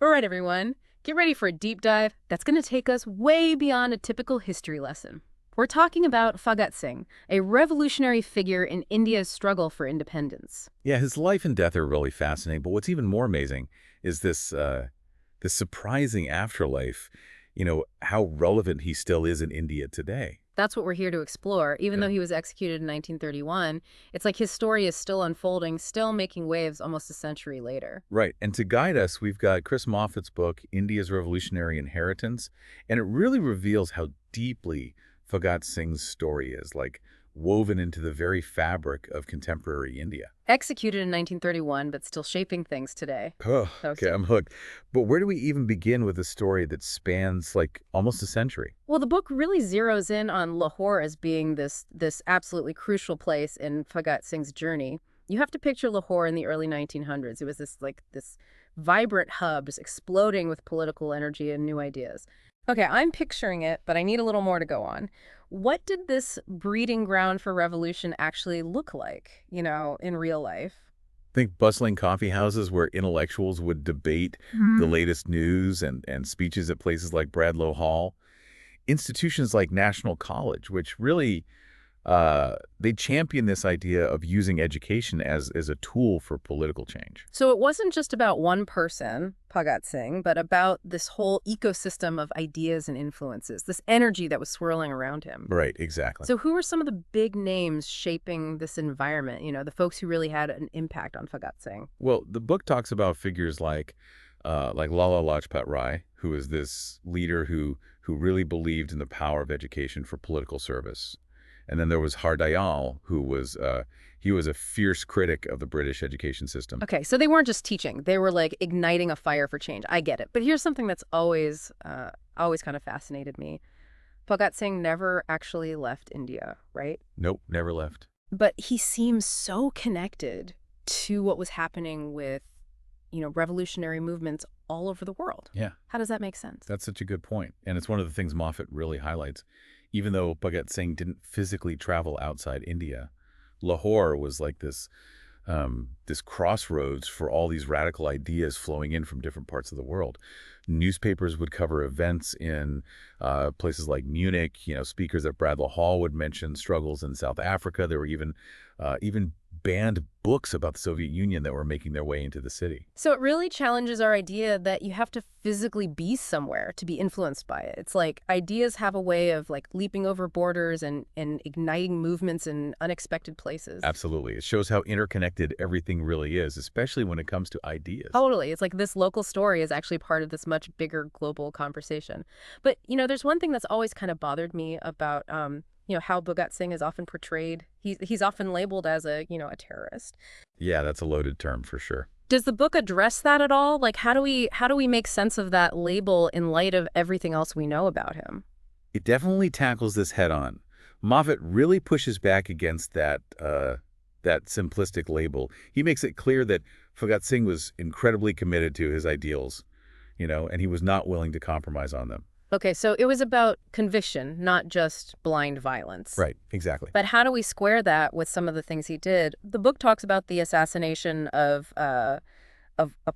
All right, everyone, get ready for a deep dive that's going to take us way beyond a typical history lesson. We're talking about Bhagat Singh, a revolutionary figure in India's struggle for independence. Yeah, his life and death are really fascinating, but what's even more amazing is this surprising afterlife, how relevant he still is in India today. That's what we're here to explore. Even Yeah. though he was executed in 1931, it's like his story is still unfolding, still making waves almost a century later. Right, and to guide us, we've got Chris Moffat's book, India's Revolutionary Inheritance, and it really reveals how deeply Bhagat Singh's story is, like woven into the very fabric of contemporary India. Executed in 1931, but still shaping things today. Oh, Okay. okay, I'm hooked. But where do we even begin with a story that spans like almost a century? Well, the book really zeroes in on Lahore as being this absolutely crucial place in Bhagat Singh's journey. You have to picture Lahore in the early 1900s. It was this vibrant hub, just exploding with political energy and new ideas. Okay, I'm picturing it, but I need a little more to go on. What did this breeding ground for revolution actually look like, in real life? Think bustling coffee houses where intellectuals would debate the latest news and speeches at places like Bradlow Hall. Institutions like National College, which really, they champion this idea of using education as a tool for political change. So it wasn't just about one person, Bhagat Singh, but about this whole ecosystem of ideas and influences, this energy that was swirling around him. Right, exactly. So who were some of the big names shaping this environment, the folks who really had an impact on Bhagat Singh? Well, the book talks about figures like Lala Lajpat Rai, who is this leader who really believed in the power of education for political service. And then there was Har Dayal, who was he was a fierce critic of the British education system. Okay, so they weren't just teaching. They were like igniting a fire for change. I get it. But here's something that's always kind of fascinated me. Bhagat Singh never actually left India, right? Nope, never left. But he seems so connected to what was happening with, revolutionary movements all over the world. Yeah, How does that make sense? that's such a good point. And it's one of the things Moffat really highlights. Even though Bhagat Singh didn't physically travel outside India, Lahore was like this crossroads for all these radical ideas flowing in from different parts of the world. Newspapers would cover events in places like Munich. Speakers at Bradlaugh Hall would mention struggles in South Africa. There were even banned books about the Soviet Union that were making their way into the city. So it really challenges our idea that you have to physically be somewhere to be influenced by it. It's like ideas have a way of like leaping over borders and igniting movements in unexpected places. Absolutely. It shows how interconnected everything really is, especially when it comes to ideas. Totally. It's like this local story is actually part of this much bigger global conversation. But, there's one thing that's always kind of bothered me about, how Bhagat Singh is often portrayed. He's often labeled as a terrorist. Yeah, that's a loaded term for sure. Does the book address that at all? Like, how do we make sense of that label in light of everything else we know about him? It definitely tackles this head on. Moffat really pushes back against that simplistic label. He makes it clear that Bhagat Singh was incredibly committed to his ideals, and he was not willing to compromise on them. Okay, so it was about conviction, not just blind violence. Right, exactly. But how do we square that with some of the things he did? The book talks about the assassination of a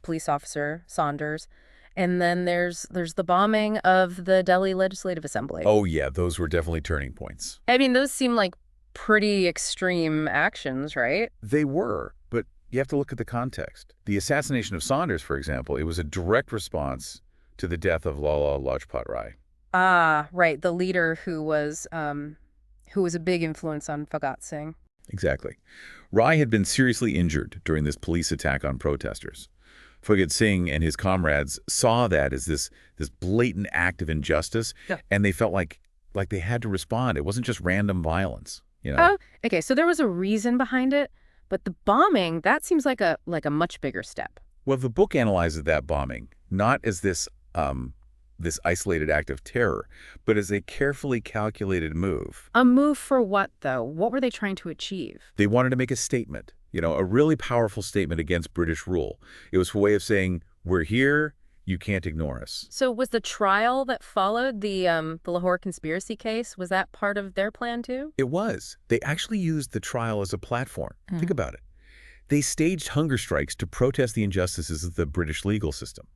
police officer, Saunders, and then there's the bombing of the Delhi Legislative Assembly. Oh, yeah, those were definitely turning points. I mean, those seem like pretty extreme actions, right? They were, but you have to look at the context. The assassination of Saunders, for example, it was a direct response to the death of Lala Lajpat Rai. Ah, right, the leader who was a big influence on Bhagat Singh. Exactly. Rai had been seriously injured during this police attack on protesters. Bhagat Singh and his comrades saw that as this blatant act of injustice, Yeah. and they felt like they had to respond. It wasn't just random violence, Oh, okay, so there was a reason behind it, but the bombing, that seems like a much bigger step. Well, the book analyzes that bombing not as this isolated act of terror, but as a carefully calculated move. A move for what, though? What were they trying to achieve? They wanted to make a statement, a really powerful statement against British rule. It was a way of saying, we're here, you can't ignore us. So was the trial that followed the Lahore conspiracy case, was that part of their plan too? It was. They actually used the trial as a platform. Think about it. They staged hunger strikes to protest the injustices of the British legal system.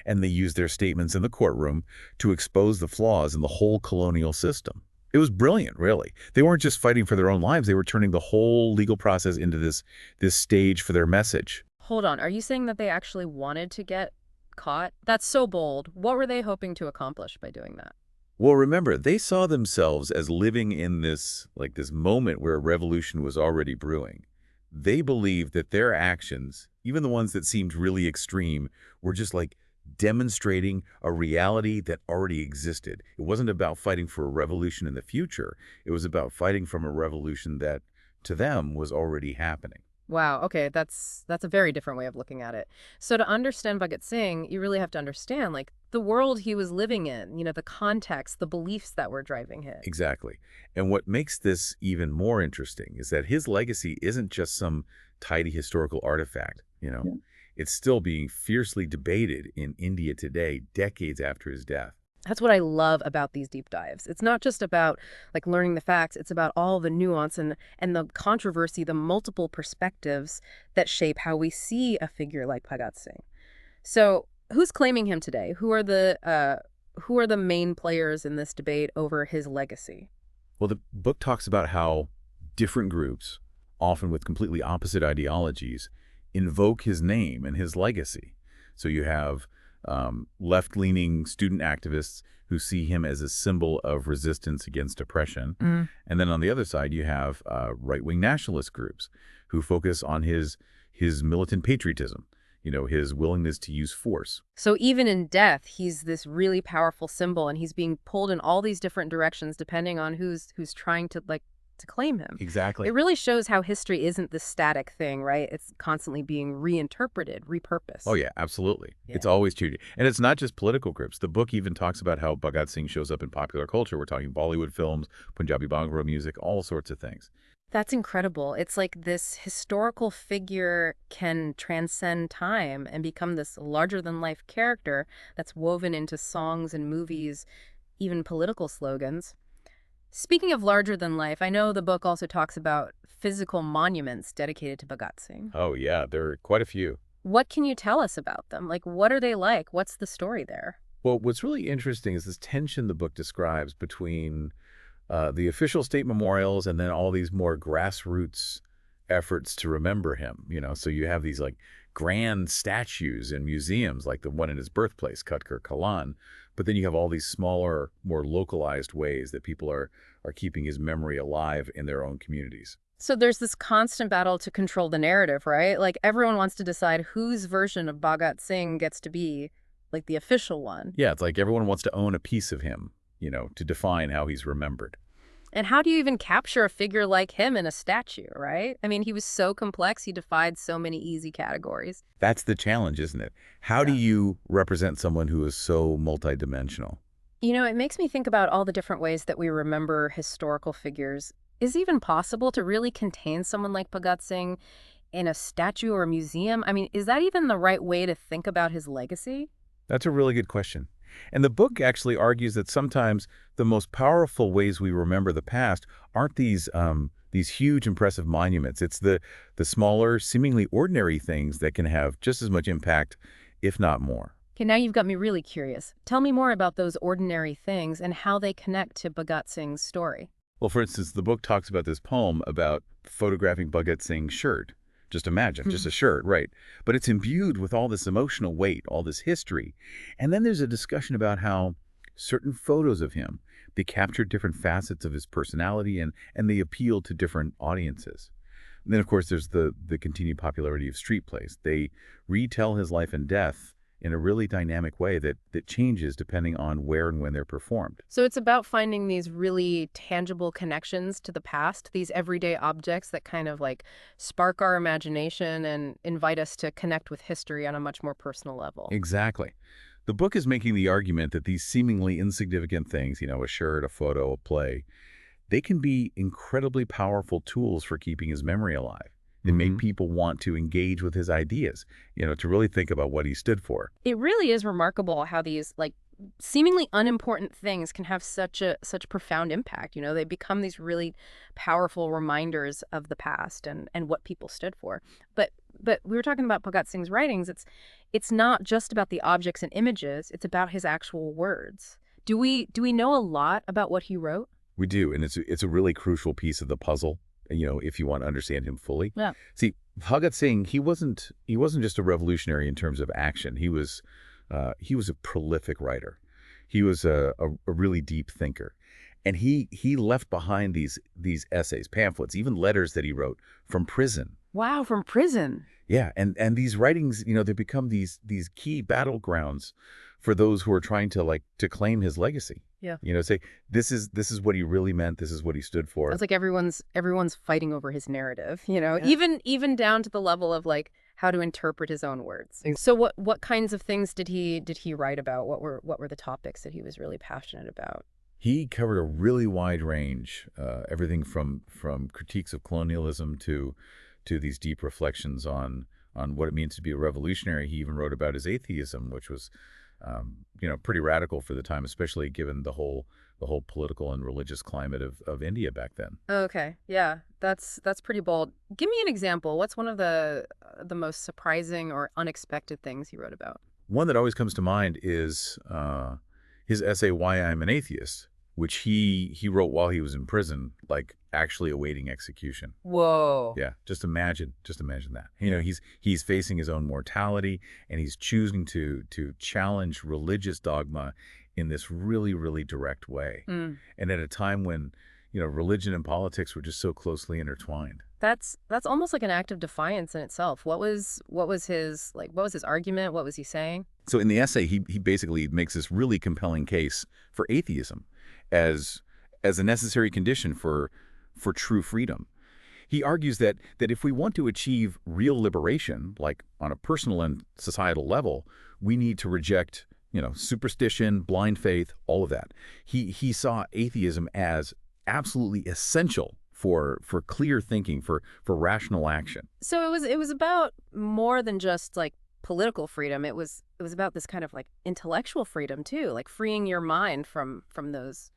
And they used their statements in the courtroom to expose the flaws in the whole colonial system. It was brilliant, really. They weren't just fighting for their own lives. They were turning the whole legal process into this stage for their message. Hold on, are you saying that they actually wanted to get caught? That's so bold. What were they hoping to accomplish by doing that? Well, remember, they saw themselves as living in this moment where a revolution was already brewing. They believed that their actions, even the ones that seemed really extreme, were just like demonstrating a reality that already existed. It wasn't about fighting for a revolution in the future. It was about fighting from a revolution that, to them, was already happening. Wow, okay, that's a very different way of looking at it. So to understand Bhagat Singh, you really have to understand like the world he was living in, the context, the beliefs that were driving it. Exactly. And what makes this even more interesting is that his legacy isn't just some tidy historical artifact. Yeah. It's still being fiercely debated in India today, decades after his death. That's what I love about these deep dives. It's not just about like learning the facts, it's about all the nuance and the controversy, the multiple perspectives that shape how we see a figure like Bhagat Singh. So, who's claiming him today? Who are the main players in this debate over his legacy? Well, the book talks about how different groups, often with completely opposite ideologies, invoke his name and his legacy. So you have left-leaning student activists who see him as a symbol of resistance against oppression. And then on the other side, you have right-wing nationalist groups who focus on his militant patriotism, his willingness to use force. So even in death, he's this really powerful symbol, and he's being pulled in all these different directions depending on who's trying to claim him. Exactly. It really shows how history isn't this static thing, right? It's constantly being reinterpreted, repurposed. Oh, yeah, absolutely. Yeah. It's always changing. And it's not just political groups. The book even talks about how Bhagat Singh shows up in popular culture. We're talking Bollywood films, Punjabi Bhangra music, all sorts of things. That's incredible. It's like this historical figure can transcend time and become this larger-than-life character that's woven into songs and movies, even political slogans. Speaking of larger than life, I know the book also talks about physical monuments dedicated to Bhagat Singh. Oh, yeah, there are quite a few. What can you tell us about them? Like, what are they like? What's the story there? Well, what's really interesting is this tension the book describes between the official state memorials and then all these more grassroots efforts to remember him. So you have these like grand statues in museums like the one in his birthplace, Kutkur Kalan. But then you have all these smaller, more localized ways that people are keeping his memory alive in their own communities. So there's this constant battle to control the narrative, right? Like everyone wants to decide whose version of Bhagat Singh gets to be like the official one. Yeah, it's like everyone wants to own a piece of him, to define how he's remembered. And how do you even capture a figure like him in a statue, right? I mean, he was so complex, he defied so many easy categories. That's the challenge, isn't it? How do you represent someone who is so multidimensional? It makes me think about all the different ways that we remember historical figures. Is it even possible to really contain someone like Bhagat Singh in a statue or a museum? I mean, is that even the right way to think about his legacy? That's a really good question. And the book actually argues that sometimes the most powerful ways we remember the past aren't these huge, impressive monuments. It's the smaller, seemingly ordinary things that can have just as much impact, if not more. Okay, now you've got me really curious. Tell me more about those ordinary things and how they connect to Bhagat Singh's story. Well, for instance, the book talks about this poem about photographing Bhagat Singh's shirt. Just imagine, just a shirt, right? But it's imbued with all this emotional weight, all this history. And then there's a discussion about how certain photos of him, they capture different facets of his personality and they appeal to different audiences. And then, of course, there's the continued popularity of street plays. They retell his life and death in a really dynamic way that changes depending on where and when they're performed. So it's about finding these really tangible connections to the past, these everyday objects that kind of like spark our imagination and invite us to connect with history on a much more personal level. Exactly. The book is making the argument that these seemingly insignificant things, a shirt, a photo, a play, they can be incredibly powerful tools for keeping his memory alive. They make people want to engage with his ideas, to really think about what he stood for. It really is remarkable how these like seemingly unimportant things can have such profound impact. You know, they become these really powerful reminders of the past and what people stood for. But we were talking about Bhagat Singh's writings. It's not just about the objects and images. It's about his actual words. Do we know a lot about what he wrote? We do, and it's a really crucial piece of the puzzle, if you want to understand him fully. Yeah. See, Bhagat Singh, he wasn't just a revolutionary in terms of action. He was a prolific writer. He was a really deep thinker. And he left behind these essays, pamphlets, even letters that he wrote from prison. Wow, from prison. Yeah, and these writings, they become these key battlegrounds for those who are trying to claim his legacy. Yeah. Say this is what he really meant. This is what he stood for. It's like everyone's fighting over his narrative, Yeah. even down to the level of like how to interpret his own words. So what kinds of things did he write about? What were the topics that he was really passionate about? He covered a really wide range, everything from critiques of colonialism to these deep reflections on what it means to be a revolutionary. He even wrote about his atheism, which was pretty radical for the time, especially given the whole political and religious climate of India back then. Okay, yeah, that's pretty bold. Give me an example. What's one of the most surprising or unexpected things he wrote about? One that always comes to mind is his essay "Why I'm an Atheist," which he wrote while he was in prison, like actually awaiting execution. Whoa. Yeah, just imagine that. He's facing his own mortality, and he's choosing to challenge religious dogma in this really, really direct way. Mm. And at a time when, religion and politics were just so closely intertwined. That's almost like an act of defiance in itself. What was his argument? What was he saying? So in the essay, he basically makes this really compelling case for atheism as a necessary condition for true freedom. He argues that if we want to achieve real liberation, like on a personal and societal level, we need to reject, superstition, blind faith, all of that. He saw atheism as absolutely essential for clear thinking, for rational action. So it was about more than just like political freedom. It was about this kind of like intellectual freedom too, like freeing your mind from those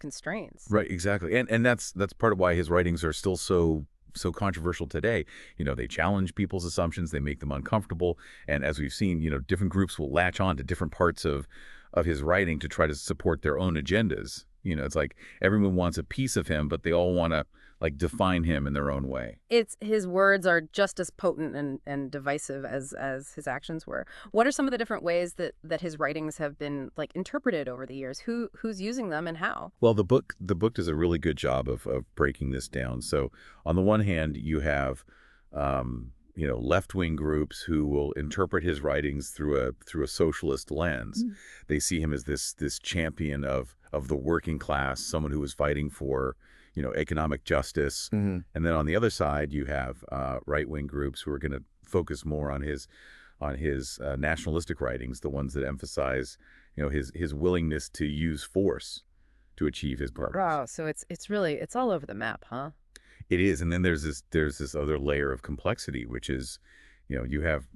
constraints. Right, exactly. And that's part of why his writings are still so controversial today. They challenge people's assumptions, they make them uncomfortable, and as we've seen, different groups will latch on to different parts of his writing to try to support their own agendas. It's like everyone wants a piece of him, but they all want to like define him in their own way. It's his words are just as potent and divisive as his actions were. What are some of the different ways that his writings have been like interpreted over the years? Who's using them and how? Well, the book does a really good job of breaking this down. So on the one hand, you have left-wing groups who will interpret his writings through a socialist lens. Mm. They see him as this champion of the working class, someone who was fighting for economic justice. Mm-hmm. And then on the other side, you have right-wing groups who are going to focus more on his nationalistic writings, the ones that emphasize his willingness to use force to achieve his purpose. Wow, so it's all over the map, huh? It is, and then there's this other layer of complexity, which is, you have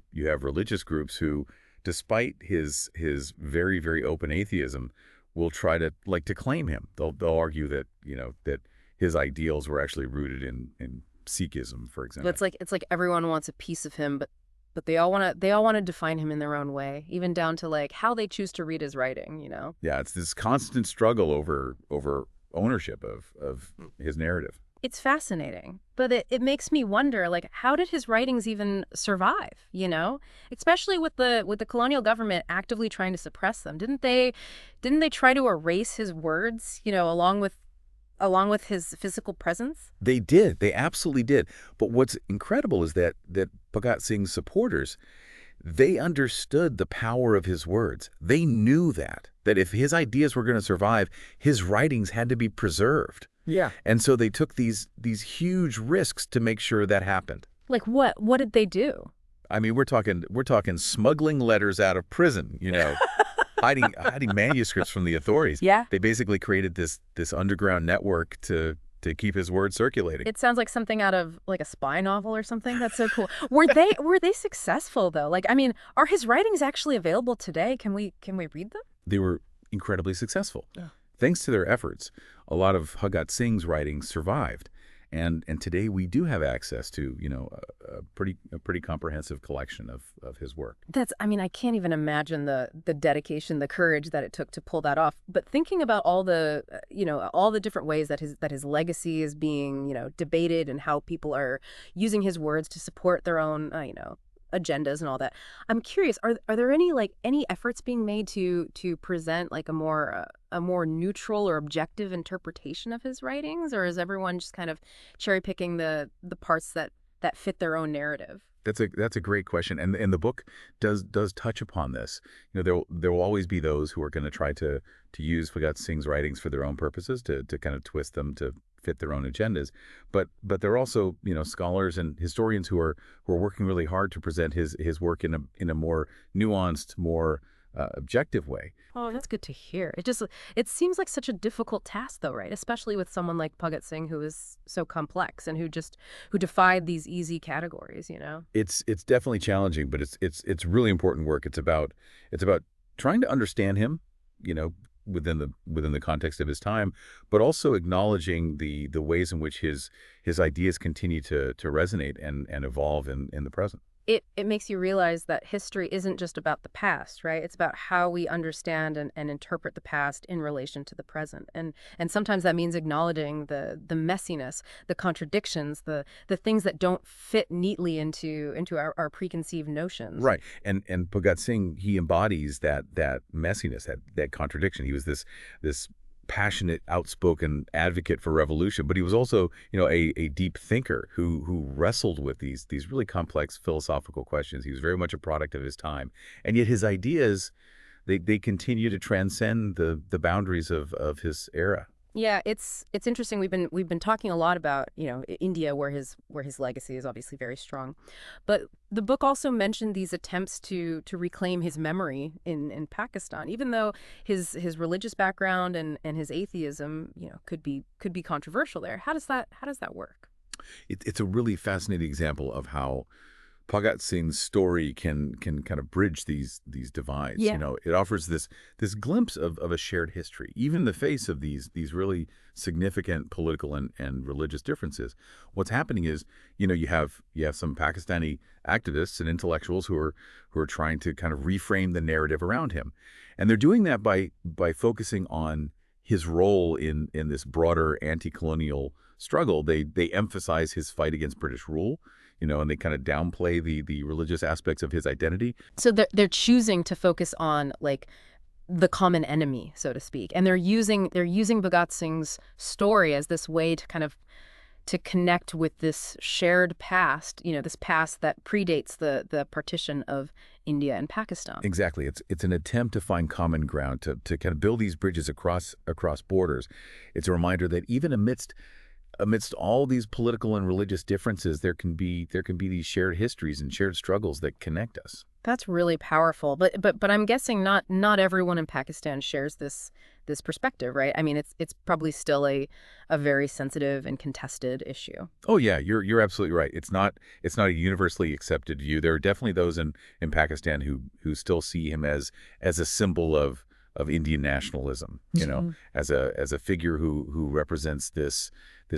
religious groups who, despite his very, very open atheism, will try to claim him. They'll argue that that his ideals were actually rooted in Sikhism, for example. But it's like everyone wants a piece of him, but they all want to define him in their own way, even down to like how they choose to read his writing. Yeah, it's this constant struggle over ownership of his narrative. It's fascinating, but it makes me wonder, like, how did his writings even survive, Especially with the colonial government actively trying to suppress them. Didn't they try to erase his words, along with his physical presence? They did. They absolutely did. But what's incredible is that Bhagat Singh's supporters, they understood the power of his words. They knew that if his ideas were going to survive, his writings had to be preserved. Yeah. And so they took these huge risks to make sure that happened. Like what? What did they do? I mean, we're talking smuggling letters out of prison, hiding manuscripts from the authorities. Yeah. They basically created this underground network to keep his word circulating. It sounds like something out of like a spy novel or something. That's so cool. Were they successful though? Like, I mean, are his writings actually available today? Can we read them? they were incredibly successful. Yeah. Thanks to their efforts, a lot of Bhagat Singh's writings survived. And today we do have access to, a pretty comprehensive collection of his work. I mean, I can't even imagine the dedication, the courage that it took to pull that off. But thinking about all all the different ways that his legacy is being, debated and how people are using his words to support their own, agendas and all that. I'm curious, are there any efforts being made to present like a more neutral or objective interpretation of his writings, or is everyone just kind of cherry picking the parts that fit their own narrative? That's a great question, and the book does touch upon this. There will always be those who are going to try to use Bhagat Singh's writings for their own purposes, to kind of twist them to fit their own agendas. But there are also scholars and historians who are working really hard to present his work in a more nuanced, more objective way. Oh, that's good to hear. It seems like such a difficult task though, right? Especially with someone like Bhagat Singh, who is so complex and who defied these easy categories. It's definitely challenging, but it's really important work. It's about trying to understand him, within the context of his time, but also acknowledging the ways in which his ideas continue to resonate and evolve in the present. It makes you realize that history isn't just about the past, right? It's about how we understand and interpret the past in relation to the present. And sometimes that means acknowledging the messiness, the contradictions, the things that don't fit neatly into our preconceived notions. Right. And Bhagat Singh, he embodies that messiness, that contradiction. He was this passionate, outspoken advocate for revolution, but he was also, a deep thinker who wrestled with these really complex philosophical questions. He was very much a product of his time, and yet his ideas, they continue to transcend the boundaries of his era. Yeah, it's interesting. We've been talking a lot about, India, where his legacy is obviously very strong. But the book also mentioned these attempts to reclaim his memory in Pakistan, even though his religious background and his atheism, could be controversial there. How does that work? It's a really fascinating example of how Bhagat Singh's story can kind of bridge these divides. Yeah. It offers this glimpse of a shared history, even in the face of these really significant political and religious differences. What's happening is, you have some Pakistani activists and intellectuals who are trying to kind of reframe the narrative around him, and they're doing that by focusing on his role in this broader anti-colonial struggle. They emphasize his fight against British rule, and they kind of downplay the religious aspects of his identity. So they're choosing to focus on like the common enemy, so to speak, and they're using Bhagat Singh's story as this way to kind of to connect with this shared past, this past that predates the partition of India and Pakistan. Exactly. It's an attempt to find common ground, to kind of build these bridges across borders. It's a reminder that even amidst all these political and religious differences, there can be these shared histories and shared struggles that connect us. That's really powerful. But I'm guessing not everyone in Pakistan shares this perspective, right? I mean, it's probably still a very sensitive and contested issue. Oh yeah, you're absolutely right. It's not a universally accepted view. There are definitely those in Pakistan who still see him as a symbol of Indian nationalism, as a figure who represents this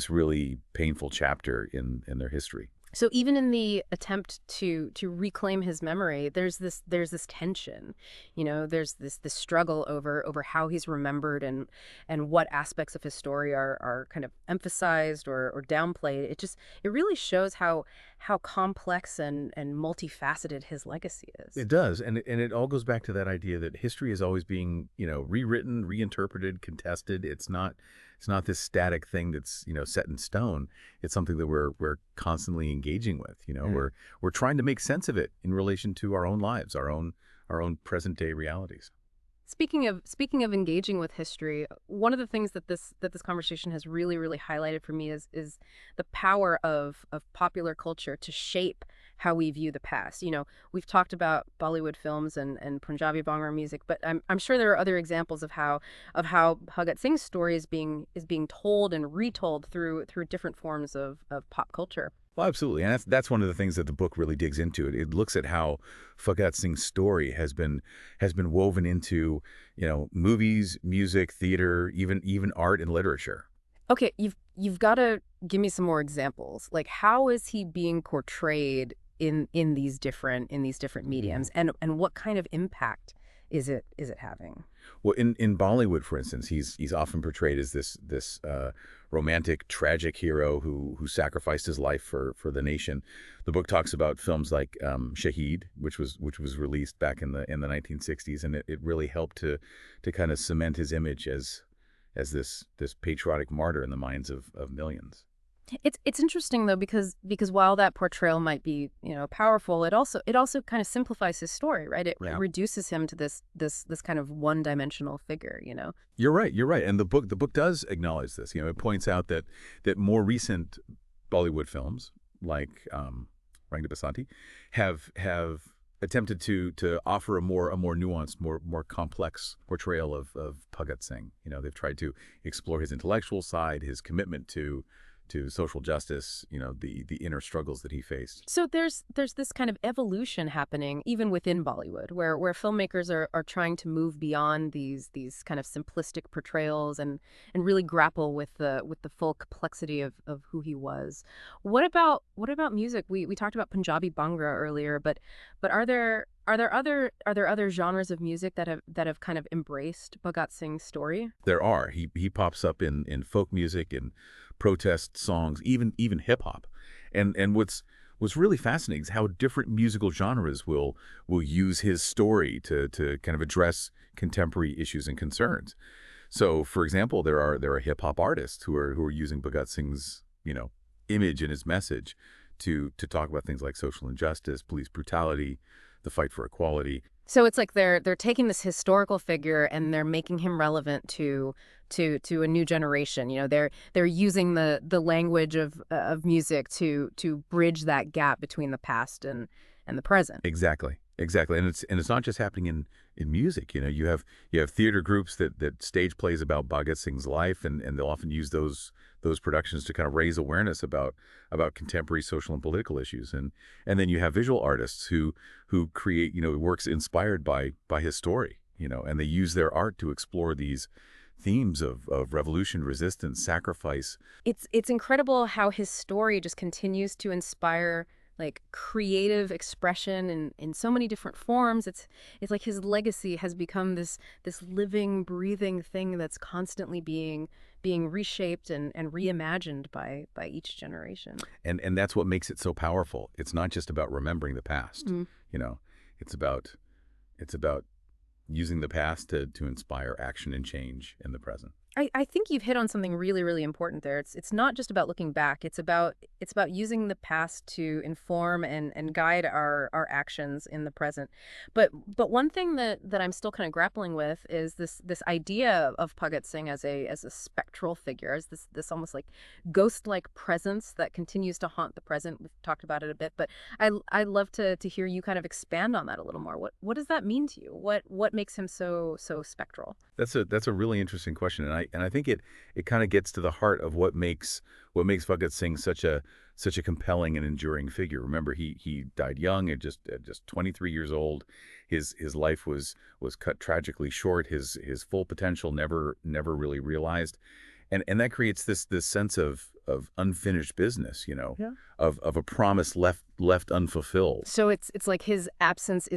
really painful chapter in their history. So even in the attempt to reclaim his memory, there's this tension, there's this struggle over how he's remembered and what aspects of his story are kind of emphasized or downplayed. It really shows how complex and multifaceted his legacy is. It does, and it all goes back to that idea that history is always being rewritten, reinterpreted, contested. It's not this static thing that's set in stone. It's something that we're constantly engaging with. We're trying to make sense of it in relation to our own lives, our own present day realities. Speaking of engaging with history, one of the things that this conversation has really highlighted for me is the power of popular culture to shape how we view the past. We've talked about Bollywood films and Punjabi Bhangra music, but I'm sure there are other examples of how Bhagat Singh's story is being told and retold through different forms of pop culture. Well, absolutely, and that's one of the things that the book really digs into. It looks at how Bhagat Singh's story has been woven into, movies, music, theater, even art and literature. Okay, you've got to give me some more examples. Like, how is he being portrayed in these different mediums, and what kind of impact is it having? Well, in Bollywood, for instance, he's often portrayed as this romantic, tragic hero who sacrificed his life for the nation. The book talks about films like Shahid, which was released back in the 1960s, and it really helped to kind of cement his image as this patriotic martyr in the minds of millions. It's interesting though, because while that portrayal might be, powerful, it also kind of simplifies his story, right? It Yeah. reduces him to this kind of one-dimensional figure. You're right. You're right. And the book does acknowledge this. It points out that more recent Bollywood films like Rang de Basanti have attempted to offer a more nuanced, more complex portrayal of Bhagat Singh. They've tried to explore his intellectual side, his commitment to social justice, the inner struggles that he faced. So there's this kind of evolution happening even within Bollywood, where filmmakers are trying to move beyond these kind of simplistic portrayals and really grapple with the full complexity of who he was. What about music? We talked about Punjabi Bhangra earlier, but are there other genres of music that have kind of embraced Bhagat Singh's story? There are. He pops up in folk music, in protest songs, even hip hop. And what's really fascinating is how different musical genres will use his story to kind of address contemporary issues and concerns. So, for example, there are hip hop artists who are using Bhagat Singh's image and his message to talk about things like social injustice, police brutality, the fight for equality. So it's like they're taking this historical figure and they're making him relevant to a new generation. They're using the language of music to bridge that gap between the past and the present. Exactly. Exactly. And it's not just happening in music. You have theater groups that stage plays about Bhagat Singh's life, and they'll often use those productions to kind of raise awareness about contemporary social and political issues. And then you have visual artists who create, works inspired by his story, and they use their art to explore these themes of revolution, resistance, sacrifice. It's incredible how his story just continues to inspire like creative expression in so many different forms. It's like his legacy has become this living, breathing thing that's constantly being reshaped and reimagined by each generation. And that's what makes it so powerful. It's not just about remembering the past. Mm. You know, it's about using the past to inspire action and change in the present. I think you've hit on something really, really important there. It's not just about looking back. It's about using the past to inform and guide our actions in the present. But one thing that I'm still kind of grappling with is this idea of Bhagat Singh as a spectral figure, as this almost like ghost-like presence that continues to haunt the present. We've talked about it a bit, but I'd love to hear you kind of expand on that a little more. What does that mean to you? What makes him so spectral? That's a really interesting question, and I think it kind of gets to the heart of what makes Bhagat Singh such a compelling and enduring figure. Remember, he died young at just 23 years old. His life was cut tragically short. His full potential never really realized, and that creates this sense of unfinished business, Yeah. of a promise left unfulfilled. So it's like his absence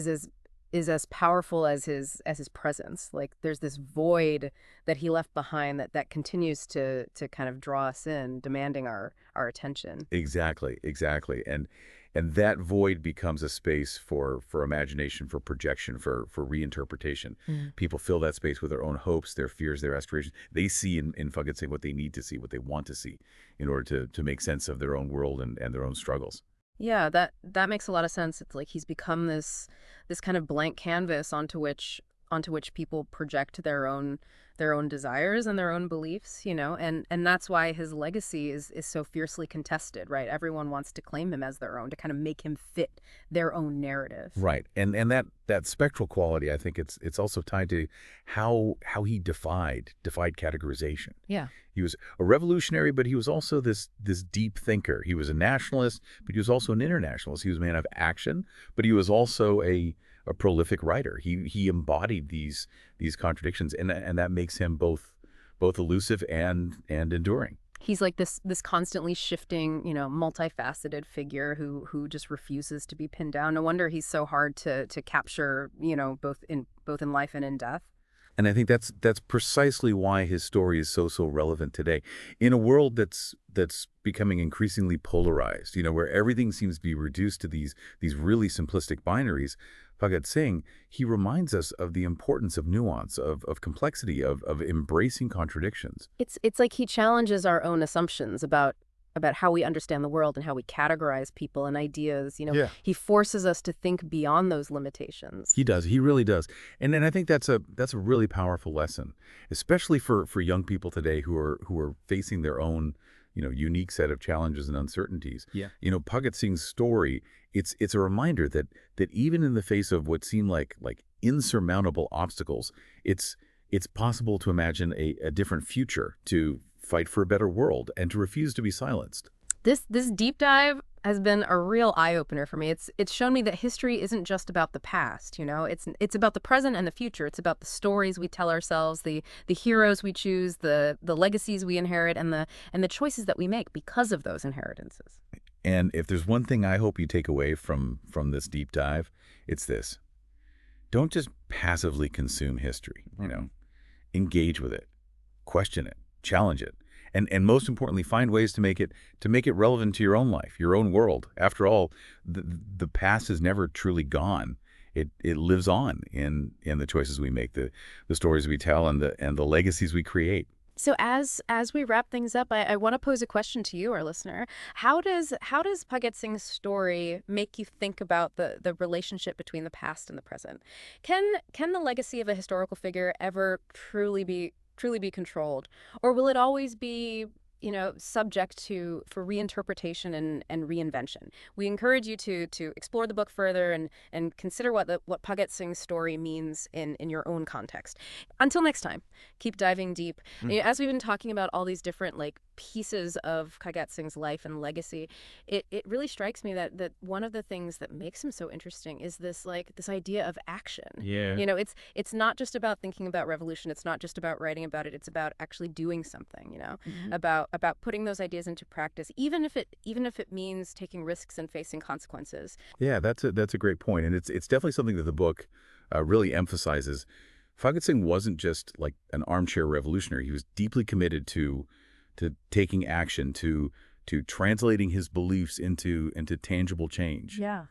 is as powerful as his presence. Like there's this void that he left behind that continues to kind of draw us in, demanding our attention. Exactly, exactly. And that void becomes a space for imagination, for projection, for reinterpretation. Mm. People fill that space with their own hopes, their fears, their aspirations. They see in Bhagat Singh what they need to see, what they want to see in order to make sense of their own world and their own struggles. Yeah, that makes a lot of sense. It's like he's become this kind of blank canvas onto which onto which people project their own desires and their own beliefs, and that's why his legacy is so fiercely contested, right? Everyone wants to claim him as their own, to kind of make him fit their own narrative. Right. And that spectral quality, I think it's also tied to how he defied categorization. Yeah. He was a revolutionary, but he was also this deep thinker. He was a nationalist, but he was also an internationalist. He was a man of action, but he was also a prolific writer. He embodied these contradictions, and that makes him both elusive and enduring. He's like this constantly shifting, multifaceted figure who just refuses to be pinned down. No wonder he's so hard to capture, both in life and in death. And I think that's precisely why his story is so relevant today. In a world that's becoming increasingly polarized, where everything seems to be reduced to these really simplistic binaries, Bhagat Singh, he reminds us of the importance of nuance, of complexity, of embracing contradictions. It's like he challenges our own assumptions about how we understand the world and how we categorize people and ideas. Yeah. He forces us to think beyond those limitations. He does. He really does. And I think that's a really powerful lesson, especially for young people today who are facing their own, unique set of challenges and uncertainties. Yeah. Bhagat Singh's story, it's a reminder that even in the face of what seem like insurmountable obstacles, it's possible to imagine a different future, to fight for a better world, and to refuse to be silenced. This deep dive has been a real eye-opener for me. It's shown me that history isn't just about the past, It's about the present and the future. It's about the stories we tell ourselves, the heroes we choose, the legacies we inherit, and the choices that we make because of those inheritances. And if there's one thing I hope you take away from this deep dive, it's this. Don't just passively consume history, Engage with it, question it, challenge it, and most importantly, find ways to make it relevant to your own life, your own world. After all, the past is never truly gone. It lives on in the choices we make, the stories we tell, and the legacies we create. So as we wrap things up, I want to pose a question to you, our listener. How does Bhagat Singh's story make you think about the relationship between the past and the present? Can the legacy of a historical figure ever truly be controlled, or will it always be subject for reinterpretation and reinvention? We encourage you to explore the book further and consider what Bhagat Singh's story means in your own context. Until next time, keep diving deep. As we've been talking about all these different pieces of Bhagat Singh's life and legacy, it really strikes me that one of the things that makes him so interesting is this idea of action. Yeah. It's not just about thinking about revolution. It's not just about writing about it. It's about actually doing something. About putting those ideas into practice, even if it means taking risks and facing consequences. Yeah, that's a great point, and it's definitely something that the book really emphasizes. Bhagat Singh wasn't just like an armchair revolutionary. He was deeply committed to taking action, to translating his beliefs into tangible change. Yeah.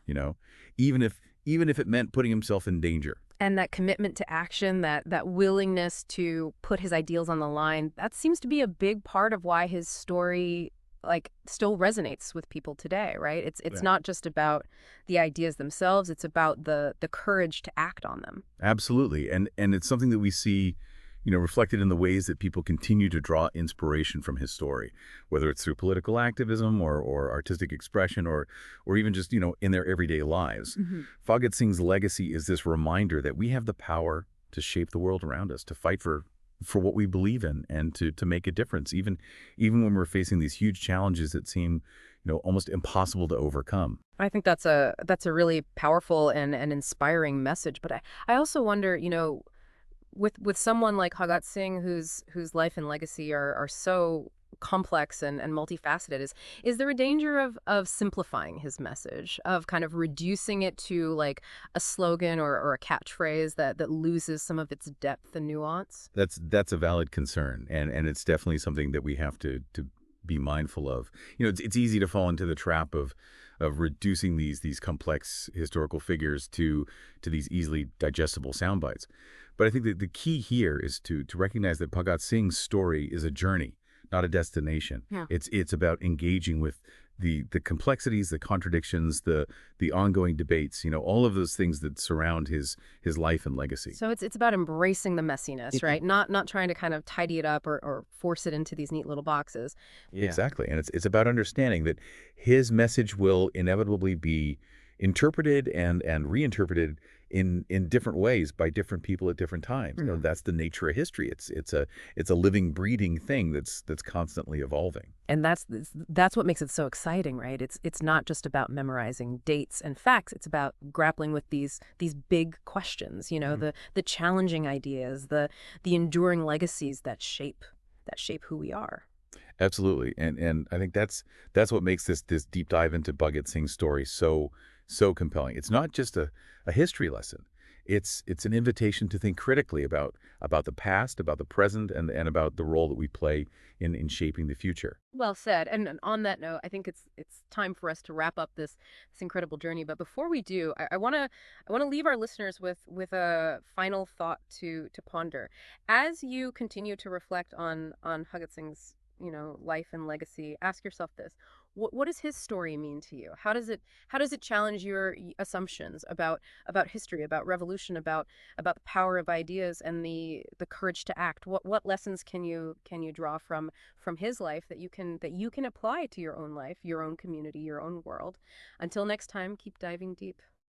Even if it meant putting himself in danger. And that commitment to action, that willingness to put his ideals on the line, that seems to be a big part of why his story still resonates with people today, right? It's not just about the ideas themselves, it's about the courage to act on them. Absolutely. And it's something that we see reflected in the ways that people continue to draw inspiration from his story, whether it's through political activism or artistic expression or even just, in their everyday lives. Mm-hmm. Bhagat Singh's legacy is this reminder that we have the power to shape the world around us, to fight for what we believe in, and to make a difference, even when we're facing these huge challenges that seem, almost impossible to overcome. I think that's a really powerful and inspiring message. But I also wonder, with someone like Bhagat Singh, whose life and legacy are so complex and multifaceted, is there a danger of simplifying his message, of kind of reducing it to a slogan or a catchphrase that loses some of its depth and nuance? That's a valid concern, and it's definitely something that we have to be mindful of. It's easy to fall into the trap of reducing these complex historical figures to these easily digestible sound bites. But I think that the key here is to recognize that Bhagat Singh's story is a journey, not a destination. Yeah. It's about engaging with the complexities, the contradictions, the ongoing debates, all of those things that surround his life and legacy. So it's about embracing the messiness, Yeah. right? Not trying to kind of tidy it up or force it into these neat little boxes. Yeah. Exactly. And it's about understanding that his message will inevitably be interpreted and reinterpreted in different ways by different people at different times. That's the nature of history. It's a living, breathing thing that's constantly evolving. And that's what makes it so exciting, right? It's not just about memorizing dates and facts. It's about grappling with these big questions, the challenging ideas, the enduring legacies that shape who we are. Absolutely. And I think that's what makes this deep dive into Bhagat Singh's story so compelling. It's not just a history lesson. It's an invitation to think critically about the past, about the present, and about the role that we play in shaping the future. Well said. And on that note, I think it's time for us to wrap up this incredible journey. But before we do, I want to leave our listeners with a final thought to ponder. As you continue to reflect on Bhagat Singh's life and legacy, ask yourself this: what does his story mean to you? How does it challenge your assumptions about history, about revolution, about the power of ideas and the courage to act? What lessons can you draw from his life that you can apply to your own life, your own community, your own world? Until next time, keep diving deep.